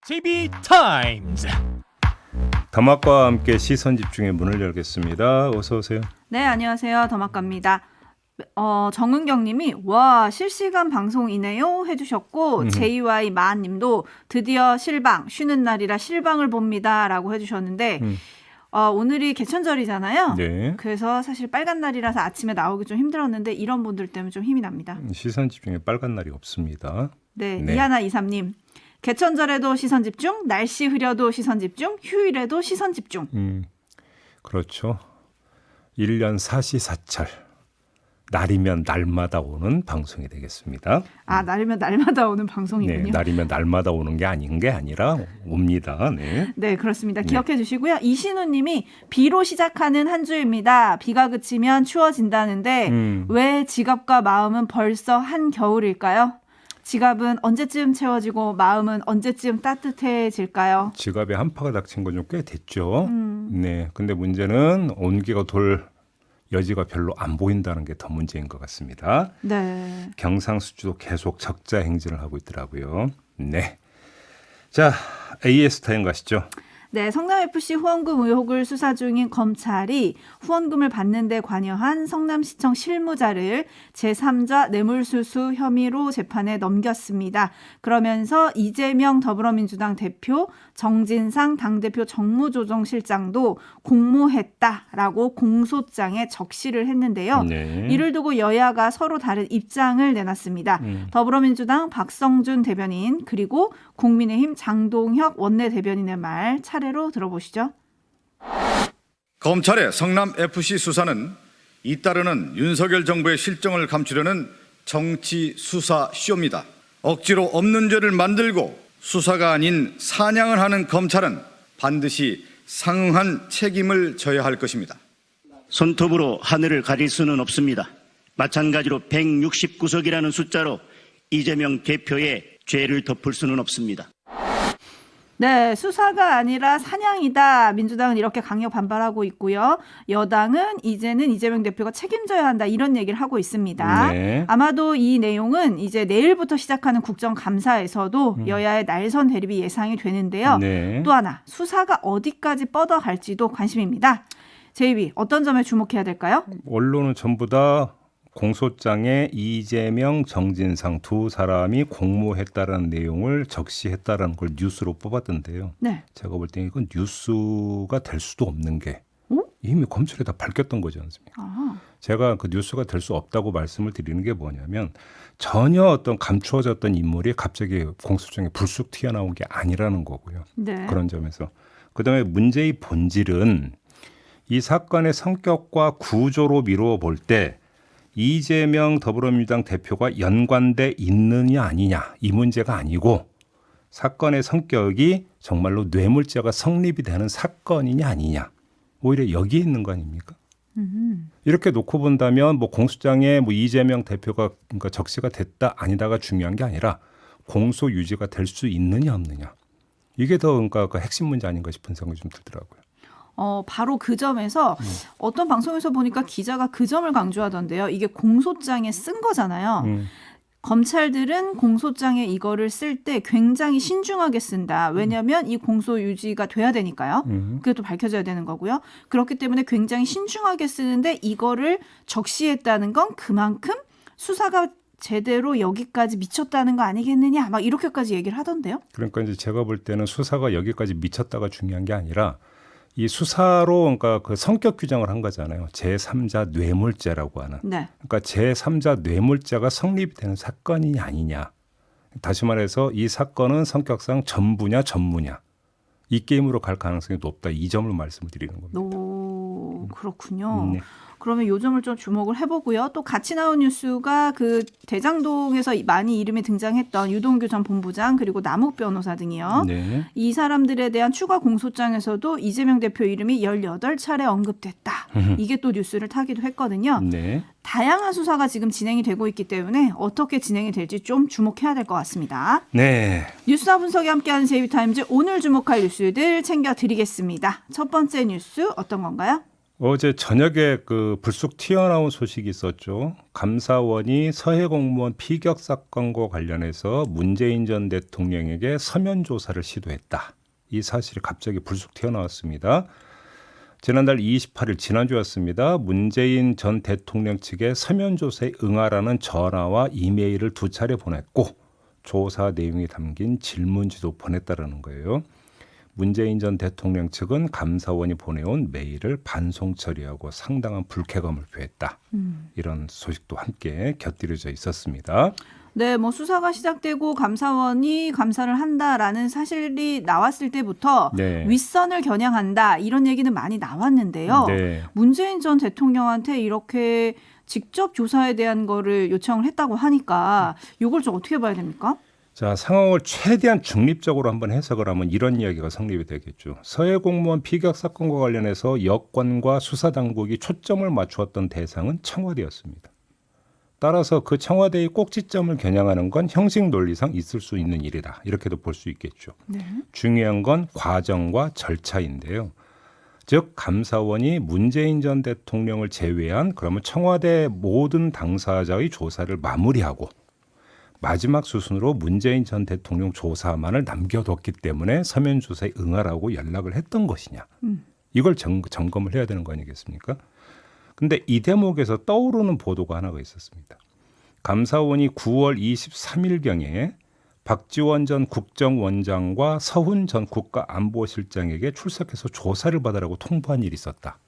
JB 타임즈. 더마과 함께 시선 집중의 문을 열겠습니다. 어서 오세요. 네, 안녕하세요. 더마카입니다. 정은경님이 와 실시간 방송이네요 해주셨고 JY 마님도 드디어 실방 쉬는 날이라 실방을 봅니다라고 해주셨는데 오늘이 개천절이잖아요. 네. 그래서 사실 빨간 날이라서 아침에 나오기 좀 힘들었는데 이런 분들 때문에 좀 힘이 납니다. 시선 집중에 빨간 날이 없습니다. 네, 네. 이하나 이삼님 개천절에도 시선 집중, 날씨 흐려도 시선 집중, 휴일에도 시선 집중. 그렇죠. 1년 사시사철. 날이면 날마다 오는 방송이 되겠습니다. 아, 날이면 날마다 오는 방송이군요. 네, 날이면 날마다 오는 게 아닌 게 아니라 옵니다. 네. 네, 그렇습니다. 기억해 주시고요. 이신우 님이 비로 시작하는 한 주입니다. 비가 그치면 추워진다는데 왜 지갑과 마음은 벌써 한겨울일까요? 지갑은 언제쯤 채워지고 마음은 언제쯤 따뜻해질까요? 지갑에 한파가 닥친 건 좀 꽤 됐죠. 네. 근데 문제는 온기가 돌 여지가 별로 안 보인다는 게 더 문제인 것 같습니다. 네. 경상수지도 계속 적자 행진을 하고 있더라고요. 네. 자, AS 타임 가시죠. 네, 성남FC 후원금 의혹을 수사 중인 검찰이 후원금을 받는 데 관여한 성남시청 실무자를 제3자 뇌물수수 혐의로 재판에 넘겼습니다. 그러면서 이재명 더불어민주당 대표, 정진상 당대표 정무조정실장도 공모했다라고 공소장에 적시를 했는데요. 네. 이를 두고 여야가 서로 다른 입장을 내놨습니다. 더불어민주당 박성준 대변인 그리고 국민의힘 장동혁 원내대변인의 말 차례로 들어보시죠. 검찰의 성남FC 수사는 잇따르는 윤석열 정부의 실정을 감추려는 정치 수사 쇼입니다. 억지로 없는 죄를 만들고 수사가 아닌 사냥을 하는 검찰은 반드시 상응한 책임을 져야 할 것입니다. 손톱으로 하늘을 가릴 수는 없습니다. 마찬가지로 169석이라는 숫자로 이재명 대표의 죄를 덮을 수는 없습니다. 네, 수사가 아니라 사냥이다. 민주당은 이렇게 강력 반발하고 있고요. 여당은 이제는 이재명 대표가 책임져야 한다. 이런 얘기를 하고 있습니다. 네. 아마도 이 내용은 이제 내일부터 시작하는 국정감사에서도 여야의 날선 대립이 예상이 되는데요. 네. 또 하나, 수사가 어디까지 뻗어갈지도 관심입니다. JB, 어떤 점에 주목해야 될까요? 언론은 전부 다 공소장에 이재명, 정진상 두 사람이 공모했다라는 내용을 적시했다라는 걸 뉴스로 뽑았던데요. 네. 제가 볼 때 이건 뉴스가 될 수도 없는 게 어? 이미 검찰이 다 밝혔던 거지 않습니까? 아, 제가 그 뉴스가 될 수 없다고 말씀을 드리는 게 뭐냐면 전혀 어떤 감추어졌던 인물이 갑자기 공소장에 불쑥 튀어나온 게 아니라는 거고요. 네. 그런 점에서. 그다음에 문제의 본질은 이 사건의 성격과 구조로 미루어 볼 때 이재명 더불어민주당 대표가 연관돼 있느냐 아니냐 이 문제가 아니고 사건의 성격이 정말로 뇌물죄가 성립이 되는 사건이냐 아니냐 오히려 여기에 있는 거 아닙니까? 이렇게 놓고 본다면 뭐 공소장에 뭐 이재명 대표가 그러니까 적시가 됐다 아니다가 중요한 게 아니라 공소 유지가 될 수 있느냐 없느냐 이게 더 그러니까 그 핵심 문제 아닌가 싶은 생각이 좀 들더라고요. 바로 그 점에서 어떤 방송에서 보니까 기자가 그 점을 강조하던데요. 이게 공소장에 쓴 거잖아요. 검찰들은 공소장에 이거를 쓸 때 굉장히 신중하게 쓴다. 왜냐하면 이 공소 유지가 돼야 되니까요. 그게 또 밝혀져야 되는 거고요. 그렇기 때문에 굉장히 신중하게 쓰는데 이거를 적시했다는 건 그만큼 수사가 제대로 여기까지 미쳤다는 거 아니겠느냐. 막 이렇게까지 얘기를 하던데요. 그러니까 이제 제가 볼 때는 수사가 여기까지 미쳤다가 중요한 게 아니라 이 수사로 그러니까 그 성격 규정을 한 거잖아요. 제3자 뇌물죄라고 하는. 네. 그러니까 제3자 뇌물죄가 성립이 되는 사건이냐 아니냐. 다시 말해서 이 사건은 성격상 전부냐 전무냐. 이 게임으로 갈 가능성이 높다. 이 점을 말씀을 드리는 겁니다. 오, 그렇군요. 네. 그러면 요 점을 좀 주목을 해보고요. 또 같이 나온 뉴스가 그 대장동에서 많이 이름이 등장했던 유동규 전 본부장 그리고 남욱 변호사 등이요. 네. 이 사람들에 대한 추가 공소장에서도 이재명 대표 이름이 18차례 언급됐다. 이게 또 뉴스를 타기도 했거든요. 네. 다양한 수사가 지금 진행이 되고 있기 때문에 어떻게 진행이 될지 좀 주목해야 될 것 같습니다. 네. 뉴스와 분석이 함께하는 JB타임즈 오늘 주목할 뉴스들 챙겨드리겠습니다. 첫 번째 뉴스 어떤 건가요? 어제 저녁에 그 불쑥 튀어나온 소식이 있었죠. 감사원이 서해 공무원 피격 사건과 관련해서 문재인 전 대통령에게 서면 조사를 시도했다. 이 사실이 갑자기 불쑥 튀어나왔습니다. 지난달 28일 지난주였습니다. 문재인 전 대통령 측에 서면 조사에 응하라는 전화와 이메일을 2차례 보냈고 조사 내용이 담긴 질문지도 보냈다라는 거예요. 문재인 전 대통령 측은 감사원이 보내온 메일을 반송 처리하고 상당한 불쾌감을 표했다. 이런 소식도 함께 곁들여져 있었습니다. 네, 뭐 수사가 시작되고 감사원이 감사를 한다라는 사실이 나왔을 때부터 네. 윗선을 겨냥한다 이런 얘기는 많이 나왔는데요. 네. 문재인 전 대통령한테 이렇게 직접 조사에 대한 거를 요청을 했다고 하니까 이걸 좀 어떻게 봐야 됩니까? 자, 상황을 최대한 중립적으로 한번 해석을 하면 이런 이야기가 성립이 되겠죠. 서해 공무원 피격 사건과 관련해서 여권과 수사당국이 초점을 맞추었던 대상은 청와대였습니다. 따라서 그 청와대의 꼭지점을 겨냥하는 건 형식 논리상 있을 수 있는 일이다. 이렇게도 볼 수 있겠죠. 네. 중요한 건 과정과 절차인데요. 즉 감사원이 문재인 전 대통령을 제외한 그러면 청와대 모든 당사자의 조사를 마무리하고 마지막 수순으로 문재인 전 대통령 조사만을 남겨뒀기 때문에 서면 조사에 응하라고 연락을 했던 것이냐. 이걸 점검을 해야 되는 거 아니겠습니까? 근데 이 대목에서 떠오르는 보도가 하나가 있었습니다. 감사원이 9월 23일경에 박지원 전 국정원장과 서훈 전 국가안보실장에게 출석해서 조사를 받으라고 통보한 일이 있었다.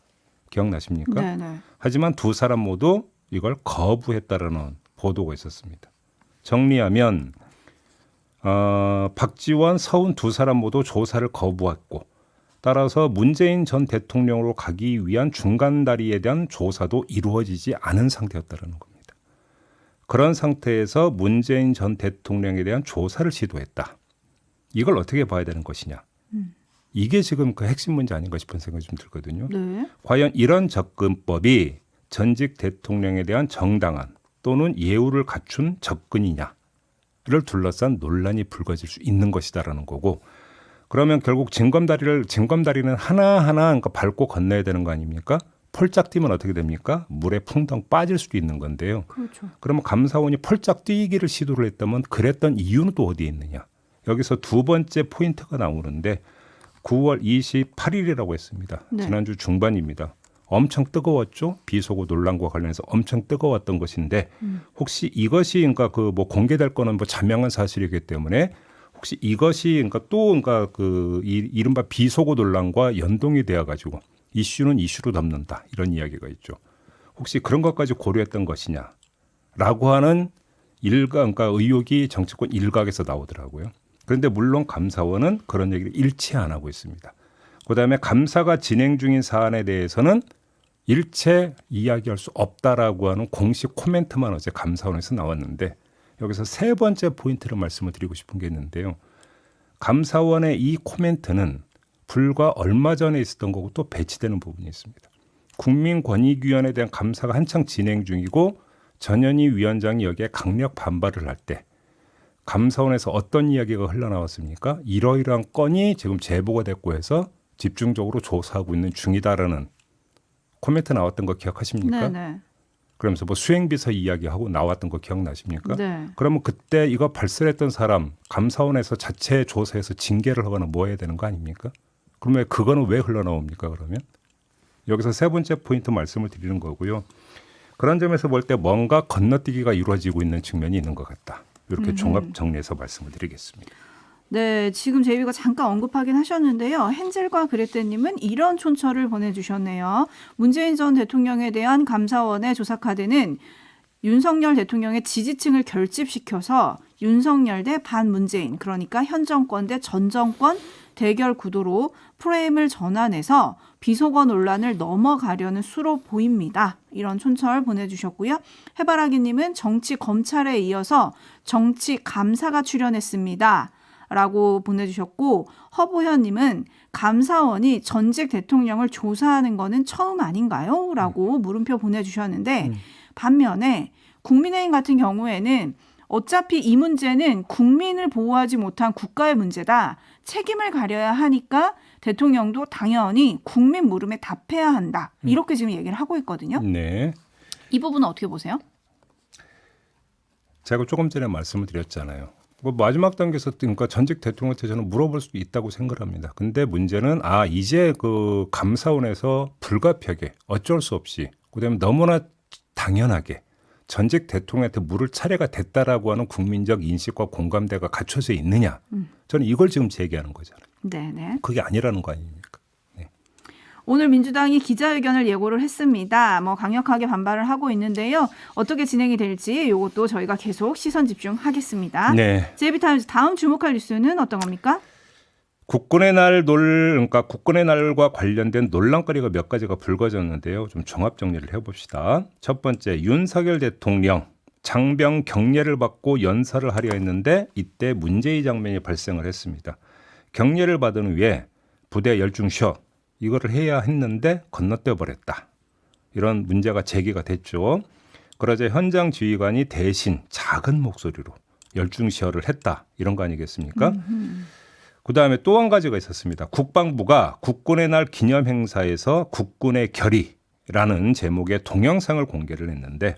기억나십니까? 네네. 하지만 두 사람 모두 이걸 거부했다라는 보도가 있었습니다. 정리하면 박지원, 서훈 두 사람 모두 조사를 거부했고 따라서 문재인 전 대통령으로 가기 위한 중간다리에 대한 조사도 이루어지지 않은 상태였다는 겁니다. 그런 상태에서 문재인 전 대통령에 대한 조사를 시도했다. 이걸 어떻게 봐야 되는 것이냐. 이게 지금 그 핵심 문제 아닌가 싶은 생각이 좀 들거든요. 네. 과연 이런 접근법이 전직 대통령에 대한 정당한 또는 예우를 갖춘 접근이냐를 둘러싼 논란이 불거질 수 있는 것이다라는 거고 그러면 결국 징검다리는 하나하나 그러니까 밟고 건너야 되는 거 아닙니까? 폴짝 뛰면 어떻게 됩니까? 물에 풍덩 빠질 수도 있는 건데요. 그렇죠. 그러면 감사원이 폴짝 뛰기를 시도를 했다면 그랬던 이유는 또 어디에 있느냐? 여기서 두 번째 포인트가 나오는데 9월 28일이라고 했습니다. 네. 지난주 중반입니다. 엄청 뜨거웠죠. 비속어 논란과 관련해서 엄청 뜨거웠던 것인데 혹시 이것이 그러니까 그 뭐 공개될 거는 뭐 자명한 사실이기 때문에 혹시 이것이 그러니까 또 그러니까 그 이른바 비속어 논란과 연동이 되어 가지고 이슈는 이슈로 넘는다 이런 이야기가 있죠. 혹시 그런 것까지 고려했던 것이냐라고 하는 그러니까 의혹이 정치권 일각에서 나오더라고요. 그런데 물론 감사원은 그런 얘기를 일체 안 하고 있습니다. 그다음에 감사가 진행 중인 사안에 대해서는 일체 이야기할 수 없다라고 하는 공식 코멘트만 어제 감사원에서 나왔는데 여기서 세 번째 포인트를 말씀을 드리고 싶은 게 있는데요. 감사원의 이 코멘트는 불과 얼마 전에 있었던 거고 또 배치되는 부분이 있습니다. 국민권익위원회에 대한 감사가 한창 진행 중이고 전현희 위원장이 여기에 강력 반발을 할 때 감사원에서 어떤 이야기가 흘러나왔습니까? 이러이러한 건이 지금 제보가 됐고 해서 집중적으로 조사하고 있는 중이다라는 코멘트 나왔던 거 기억하십니까? 네네. 그러면서 뭐 수행비서 이야기하고 나왔던 거 기억나십니까? 네. 그러면 그때 이거 발설했던 사람 감사원에서 자체 조사해서 징계를 하거나 뭐 해야 되는 거 아닙니까? 그러면 그거는 왜 흘러나옵니까? 그러면 여기서 세 번째 포인트 말씀을 드리는 거고요. 그런 점에서 볼 때 뭔가 건너뛰기가 이루어지고 있는 측면이 있는 것 같다. 이렇게 종합 정리해서 말씀을 드리겠습니다. 네, 지금 제이비가 잠깐 언급하긴 하셨는데요. 헨젤과 그레테님은 이런 촌철을 보내주셨네요. 문재인 전 대통령에 대한 감사원의 조사 카드는 윤석열 대통령의 지지층을 결집시켜서 윤석열 대 반문재인, 그러니까 현 정권 대 전 정권 대결 구도로 프레임을 전환해서 비속어 논란을 넘어가려는 수로 보입니다. 이런 촌철 보내주셨고요. 해바라기님은 정치 검찰에 이어서 정치 감사가 출연했습니다. 라고 보내주셨고, 허보현님은 감사원이 전직 대통령을 조사하는 거는 처음 아닌가요? 라고 물음표 보내주셨는데 반면에 국민의힘 같은 경우에는 어차피 이 문제는 국민을 보호하지 못한 국가의 문제다. 책임을 가려야 하니까 대통령도 당연히 국민 물음에 답해야 한다. 이렇게 지금 얘기를 하고 있거든요. 네. 이 부분은 어떻게 보세요? 제가 조금 전에 말씀을 드렸잖아요. 뭐 마지막 단계에서 그러니까 전직 대통령한테 저는 물어볼 수도 있다고 생각합니다. 근데 문제는 이제 그 감사원에서 불가피하게 어쩔 수 없이 그다음에 너무나 당연하게 전직 대통령한테 물을 차례가 됐다라고 하는 국민적 인식과 공감대가 갖춰져 있느냐. 저는 이걸 지금 제기하는 거잖아요. 네네. 그게 아니라는 거 아닙니까? 네. 오늘 민주당이 기자회견을 예고를 했습니다. 강력하게 반발을 하고 있는데요. 어떻게 진행이 될지 이것도 저희가 계속 시선 집중하겠습니다. 네. JB타임즈 다음 주목할 뉴스는 어떤 겁니까? 국군의 날과 관련된 논란거리가 몇 가지가 불거졌는데요. 좀 종합 정리를 해봅시다. 첫 번째, 윤석열 대통령 장병 경례를 받고 연설을 하려 했는데 이때 문제의 장면이 발생을 했습니다. 경례를 받은 후에 부대 열중 쉬어 이거를 해야 했는데 건너뛰어 버렸다. 이런 문제가 제기가 됐죠. 그러자 현장 지휘관이 대신 작은 목소리로 열중 쉬어를 했다. 이런 거 아니겠습니까? 그다음에 또 한 가지가 있었습니다. 국방부가 국군의 날 기념 행사에서 국군의 결의라는 제목의 동영상을 공개를 했는데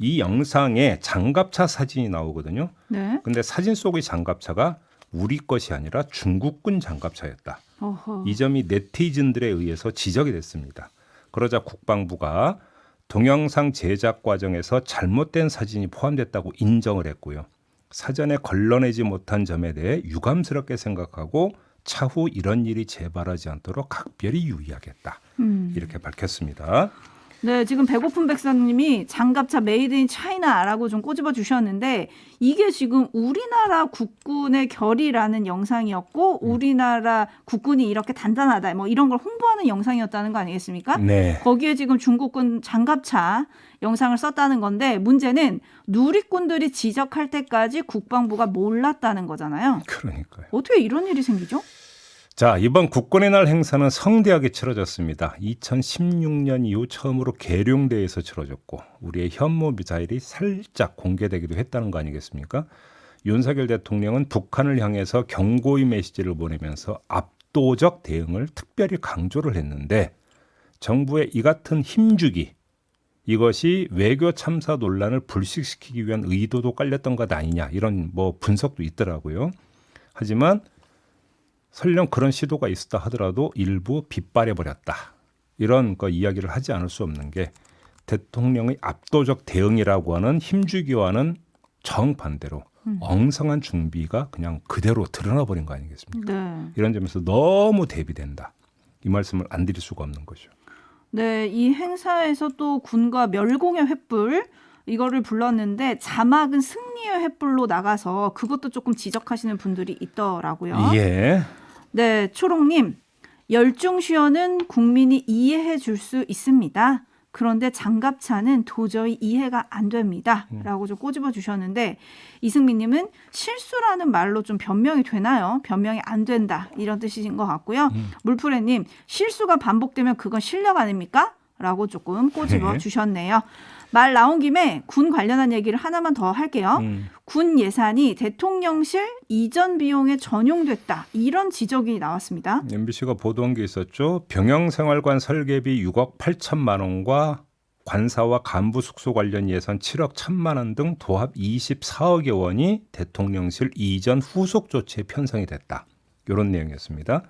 이 영상에 장갑차 사진이 나오거든요. 네. 근데 사진 속의 장갑차가 우리 것이 아니라 중국군 장갑차였다. 어허. 이 점이 네티즌들에 의해서 지적이 됐습니다. 그러자 국방부가 동영상 제작 과정에서 잘못된 사진이 포함됐다고 인정을 했고요. 사전에 걸러내지 못한 점에 대해 유감스럽게 생각하고 차후 이런 일이 재발하지 않도록 각별히 유의하겠다. 이렇게 밝혔습니다. 네, 지금 배고픈 백사님이 장갑차 메이드 인 차이나라고 좀 꼬집어 주셨는데 이게 지금 우리나라 국군의 결의라는 영상이었고 우리나라 국군이 이렇게 단단하다 이런 걸 홍보하는 영상이었다는 거 아니겠습니까? 네. 거기에 지금 중국군 장갑차 영상을 썼다는 건데 문제는 누리꾼들이 지적할 때까지 국방부가 몰랐다는 거잖아요. 그러니까요. 어떻게 이런 일이 생기죠? 자, 이번 국군의 날 행사는 성대하게 치러졌습니다. 2016년 이후 처음으로 계룡대에서 치러졌고 우리의 현무 미사일이 살짝 공개되기도 했다는 거 아니겠습니까? 윤석열 대통령은 북한을 향해서 경고의 메시지를 보내면서 압도적 대응을 특별히 강조를 했는데 정부의 이 같은 힘주기 이것이 외교 참사 논란을 불식시키기 위한 의도도 깔렸던 것 아니냐 이런 분석도 있더라고요. 하지만 설령 그런 시도가 있었다 하더라도 일부 빗발해버렸다. 이런 이야기를 하지 않을 수 없는 게 대통령의 압도적 대응이라고 하는 힘주기와는 정반대로 엉성한 준비가 그냥 그대로 드러나버린 거 아니겠습니까? 네. 이런 점에서 너무 대비된다. 이 말씀을 안 드릴 수가 없는 거죠. 네, 이 행사에서 또 군과 멸공의 횃불 이거를 불렀는데 자막은 승리의 횃불로 나가서 그것도 조금 지적하시는 분들이 있더라고요. 예. 네, 초롱님. 열중시어는 국민이 이해해 줄 수 있습니다. 그런데 장갑차는 도저히 이해가 안 됩니다. 라고 좀 꼬집어 주셨는데 이승민님은 실수라는 말로 좀 변명이 되나요? 변명이 안 된다. 이런 뜻이신 것 같고요. 물프레님 실수가 반복되면 그건 실력 아닙니까? 라고 조금 꼬집어 주셨네요. 말 나온 김에 군 관련한 얘기를 하나만 더 할게요. 군 예산이 대통령실 이전 비용에 전용됐다. 이런 지적이 나왔습니다. MBC가 보도한 게 있었죠. 병영생활관 설계비 6억 8천만 원과 관사와 간부 숙소 관련 예산 7억 1천만 원 등 도합 24억여 원이 대통령실 이전 후속 조치에 편성이 됐다. 이런 내용이었습니다.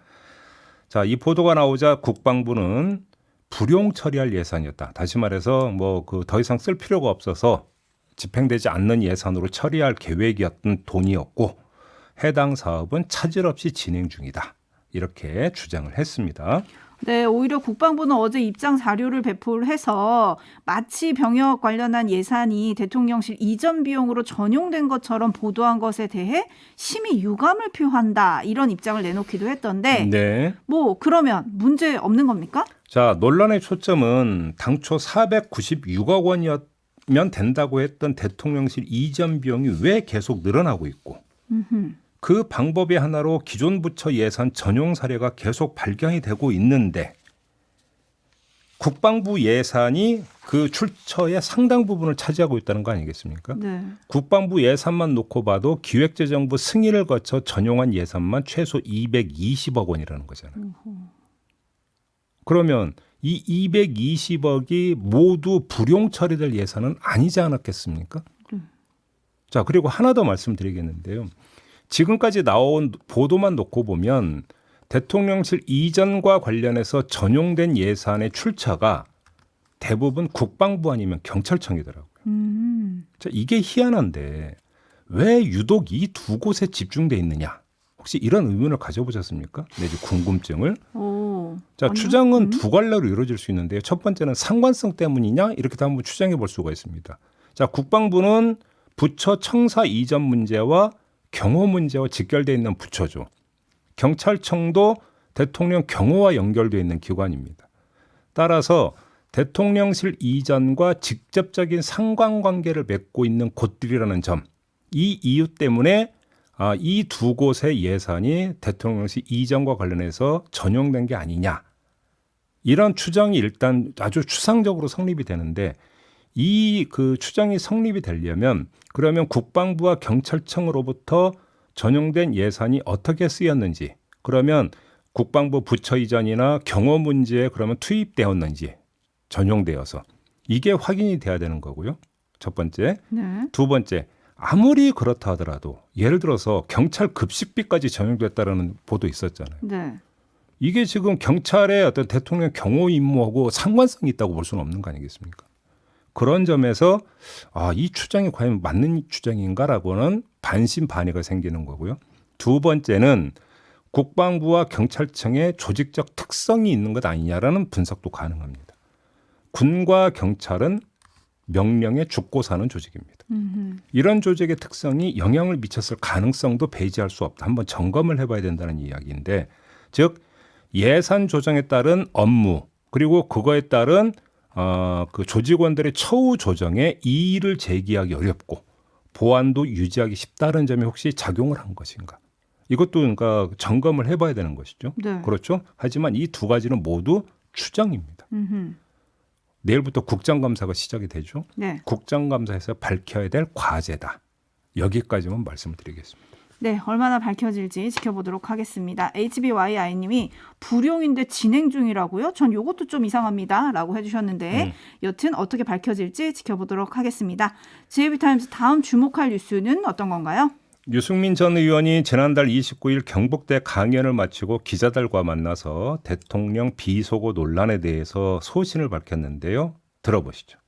자, 이 보도가 나오자 국방부는 불용 처리할 예산이었다. 다시 말해서 더 이상 쓸 필요가 없어서 집행되지 않는 예산으로 처리할 계획이었던 돈이었고 해당 사업은 차질 없이 진행 중이다. 이렇게 주장을 했습니다. 네, 오히려 국방부는 어제 입장 자료를 배포를 해서 마치 병역 관련한 예산이 대통령실 이전 비용으로 전용된 것처럼 보도한 것에 대해 심히 유감을 표한다. 이런 입장을 내놓기도 했던데 네. 그러면 문제 없는 겁니까? 자, 논란의 초점은 당초 496억 원이면 된다고 했던 대통령실 이전 비용이 왜 계속 늘어나고 있고 그 방법의 하나로 기존 부처 예산 전용 사례가 계속 발견이 되고 있는데 국방부 예산이 그 출처의 상당 부분을 차지하고 있다는 거 아니겠습니까? 네. 국방부 예산만 놓고 봐도 기획재정부 승인을 거쳐 전용한 예산만 최소 220억 원이라는 거잖아요. 그러면 이 220억이 모두 불용 처리될 예산은 아니지 않았겠습니까? 자, 그리고 하나 더 말씀드리겠는데요. 지금까지 나온 보도만 놓고 보면 대통령실 이전과 관련해서 전용된 예산의 출처가 대부분 국방부 아니면 경찰청이더라고요. 자, 이게 희한한데 왜 유독 이 두 곳에 집중돼 있느냐? 혹시 이런 의문을 가져보셨습니까? 내지 궁금증을? 자, 아니요. 추정은 두 갈래로 이루어질 수 있는데요. 첫 번째는 상관성 때문이냐? 이렇게도 한번 추정해 볼 수가 있습니다. 자, 국방부는 부처 청사 이전 문제와 경호 문제와 직결되어 있는 부처죠. 경찰청도 대통령 경호와 연결되어 있는 기관입니다. 따라서 대통령실 이전과 직접적인 상관관계를 맺고 있는 곳들이라는 점, 이 이유 때문에 이 두 곳의 예산이 대통령실 이전과 관련해서 전용된 게 아니냐. 이런 추정이 일단 아주 추상적으로 성립이 되는데 이 그 추정이 성립이 되려면 그러면 국방부와 경찰청으로부터 전용된 예산이 어떻게 쓰였는지, 그러면 국방부 부처 이전이나 경호 문제에 그러면 투입되었는지 전용되어서 이게 확인이 돼야 되는 거고요. 첫 번째. 네. 두 번째, 아무리 그렇다 하더라도 예를 들어서 경찰 급식비까지 전용됐다라는 보도 있었잖아요. 네. 이게 지금 경찰의 어떤 대통령 경호 임무하고 상관성이 있다고 볼 수는 없는 거 아니겠습니까? 그런 점에서 이 추정이 과연 맞는 추정인가라고는 반신반의가 생기는 거고요. 두 번째는 국방부와 경찰청의 조직적 특성이 있는 것 아니냐라는 분석도 가능합니다. 군과 경찰은 명령에 죽고 사는 조직입니다. 이런 조직의 특성이 영향을 미쳤을 가능성도 배제할 수 없다. 한번 점검을 해봐야 된다는 이야기인데, 즉 예산 조정에 따른 업무 그리고 그거에 따른 그 조직원들의 처우 조정에 이의를 제기하기 어렵고 보안도 유지하기 쉽다는 점이 혹시 작용을 한 것인가? 이것도 그러니까 점검을 해봐야 되는 것이죠. 네. 그렇죠. 하지만 이 두 가지는 모두 추정입니다. 내일부터 국정감사가 시작이 되죠. 네. 국정감사에서 밝혀야 될 과제다. 여기까지만 말씀을 드리겠습니다. 네, 얼마나 밝혀질지 지켜보도록 하겠습니다. HBYI님이 불용인데 진행 중이라고요? 전 요것도 좀 이상합니다. 라고 해주셨는데 여튼 어떻게 밝혀질지 지켜보도록 하겠습니다. JB타임즈 다음 주목할 뉴스는 어떤 건가요? 유승민 전 의원이 지난달 29일 경북대 강연을 마치고 기자들과 만나서 대통령 비속어 논란에 대해서 소신을 밝혔는데요. 들어보시죠.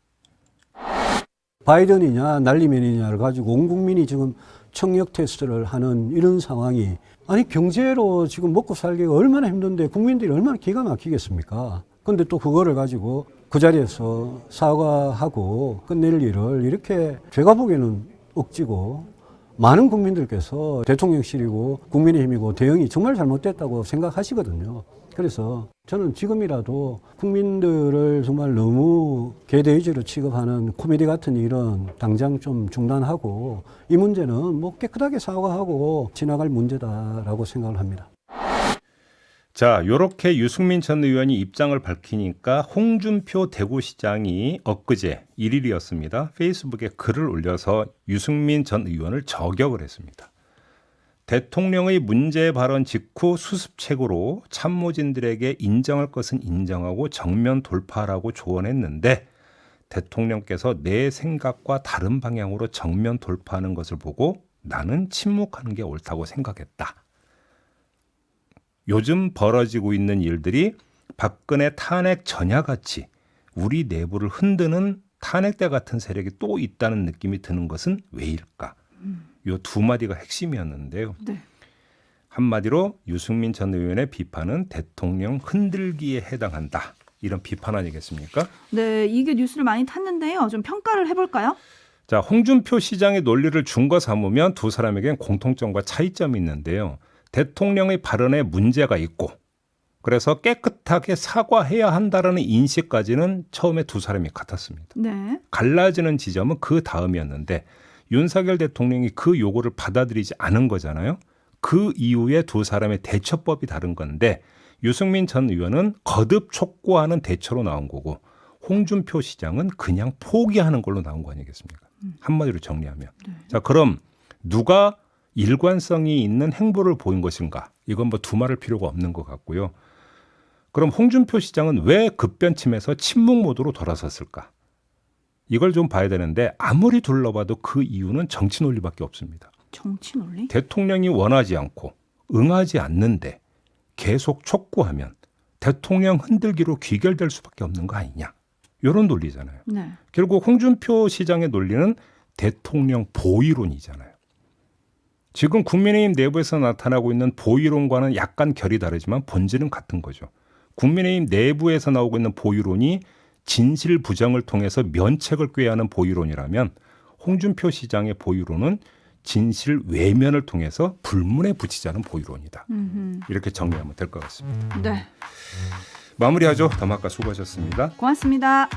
바이든이냐 날리면이냐를 가지고 온 국민이 지금 청력 테스트를 하는 이런 상황이, 아니 경제로 지금 먹고 살기가 얼마나 힘든데 국민들이 얼마나 기가 막히겠습니까? 근데 또 그거를 가지고 그 자리에서 사과하고 끝낼 일을 이렇게 제가 보기에는 억지고, 많은 국민들께서 대통령실이고 국민의힘이고 대응이 정말 잘못됐다고 생각하시거든요. 그래서 저는 지금이라도 국민들을 정말 너무 개대 위주로 취급하는 코미디 같은 일은 당장 좀 중단하고 이 문제는 뭐 깨끗하게 사과하고 지나갈 문제다라고 생각을 합니다. 자, 이렇게 유승민 전 의원이 입장을 밝히니까 홍준표 대구시장이 엊그제 1일이었습니다. 페이스북에 글을 올려서 유승민 전 의원을 저격을 했습니다. 대통령의 문제 발언 직후 수습책으로 참모진들에게 인정할 것은 인정하고 정면 돌파하라고 조언했는데 대통령께서 내 생각과 다른 방향으로 정면 돌파하는 것을 보고 나는 침묵하는 게 옳다고 생각했다. 요즘 벌어지고 있는 일들이 박근혜 탄핵 전야같이 우리 내부를 흔드는 탄핵대 같은 세력이 또 있다는 느낌이 드는 것은 왜일까? 요 두 마디가 핵심이었는데요. 네. 한마디로 유승민 전 의원의 비판은 대통령 흔들기에 해당한다. 이런 비판 아니겠습니까? 네, 이게 뉴스를 많이 탔는데요. 좀 평가를 해볼까요? 자, 홍준표 시장의 논리를 준거 삼으면 두 사람에겐 공통점과 차이점이 있는데요. 대통령의 발언에 문제가 있고 그래서 깨끗하게 사과해야 한다라는 인식까지는 처음에 두 사람이 같았습니다. 네. 갈라지는 지점은 그 다음이었는데 윤석열 대통령이 그 요구를 받아들이지 않은 거잖아요. 그 이후에 두 사람의 대처법이 다른 건데 유승민 전 의원은 거듭 촉구하는 대처로 나온 거고 홍준표 시장은 그냥 포기하는 걸로 나온 거 아니겠습니까? 한마디로 정리하면. 자, 그럼 누가 일관성이 있는 행보를 보인 것인가? 이건 뭐 두말할 필요가 없는 것 같고요. 그럼 홍준표 시장은 왜 급변침에서 침묵 모드로 돌아섰을까? 이걸 좀 봐야 되는데 아무리 둘러봐도 그 이유는 정치 논리밖에 없습니다. 정치 논리? 대통령이 원하지 않고 응하지 않는데 계속 촉구하면 대통령 흔들기로 귀결될 수밖에 없는 거 아니냐. 이런 논리잖아요. 네. 결국 홍준표 시장의 논리는 대통령 보위론이잖아요. 지금 국민의힘 내부에서 나타나고 있는 보위론과는 약간 결이 다르지만 본질은 같은 거죠. 국민의힘 내부에서 나오고 있는 보위론이 진실 부정을 통해서 면책을 꾀하는 보위론이라면 홍준표 시장의 보위론은 진실 외면을 통해서 불문에 붙이자는 보위론이다. 이렇게 정리하면 될 것 같습니다. 네. 마무리하죠. 담화가 수고하셨습니다. 고맙습니다.